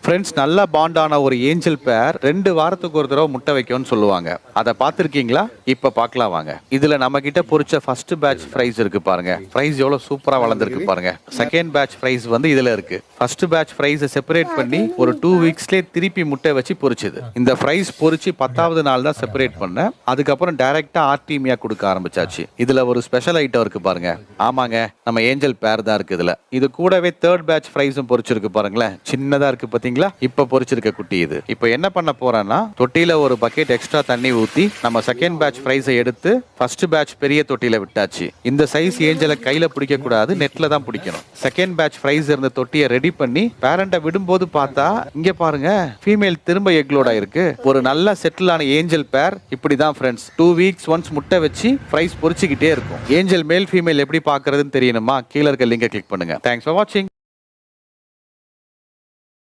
Friends, நல்ல பாண்டான ஒரு angel பேர் 2 வாரத்துக்கு ஒரு தடவை முட்டை வைக்கும்னு சொல்லுவாங்க. அதை பார்த்துருக்கீங்களா? இப்ப பார்க்கலாம் வாங்க. இதுல நம்ம கிட்ட பொரிச்ச ஃபர்ஸ்ட் பேட்ச் ஃப்ரைஸ் இருக்கு பாருங்க. ஃப்ரைஸ் எவ்வளவு சூப்பரா வளர்ந்துருக்கு பாருங்க. செகண்ட் பேட்ச் ஃப்ரைஸ் வந்து இதுல இருக்கு. ஃபர்ஸ்ட் பேட்ச் ஃப்ரைஸை செப்பரேட் பண்ணி ஒரு 2 வீக்ஸ்லேயே திருப்பி முட்டை வச்சு பொரிச்சது. இந்த ஃப்ரைஸ் பொரிச்சு 10வது நாள் தான் செப்பரேட் பண்ணேன். அதுக்கப்புறம் டைரக்டா ஆர்டிமியா கொடுக்க ஆரம்பிச்சாச்சு. இதுல ஒரு ஸ்பெஷல் ஐட்டம் இருக்கு பாருங்க. ஆமாங்க, நம்ம ஏஞ்சல் பேர் தான் இருக்கு இதுல. இது கூடவே தேர்ட் பேட்ச் ஃப்ரைஸும் பொரிச்சிருக்கு பாருங்களேன். சின்னதா இருக்கு பாத்தீங்களா? இப்ப பொரிச்சிருக்க குட்டி இது. இப்ப என்ன பண்ண போறேன்னா, தொட்டியில ஒரு பக்கெட் எக்ஸ்ட்ரா தண்ணி ஊத்தி நம்ம செகண்ட் பேட்ச் ஃப்ரைஸை எடுத்து ஃபர்ஸ்ட் பேட்ச் பெரிய தொட்டியில விட்டாச்சு. இந்த சைஸ் ஏஞ்சலை கையில பிடிக்க கூடாது, நெட்ல தான் பிடிக்கணும். செகண்ட் பேட்ச் ஃப்ரைஸ் இருந்த தொட்டியை ரெடி பண்ணி பேரண்ட விடும்போது பார்த்தா இங்க பாருங்க, ஃபீமேல் திரும்ப எக்லோட இருக்கு. ஒரு நல்ல செட்டில் ஆன ஏஞ்சல் பேர் இப்படிதான் ஃப்ரெண்ட்ஸ். 2 வீக்ஸ் ஒன்ஸ் முட்டை வச்சு ஃப்ரைஸ் பொரிச்சுக்கிட்டே இருக்கும். ஏஞ்சல் மேல் ஃபீமேல் எப்படி பாக்குறதுன்னு தெரியணுமா? கீழே இருக்க லிங்கை கிளிக் பண்ணுங்க. தேங்க்ஸ் ஃபார் வாட்சிங்.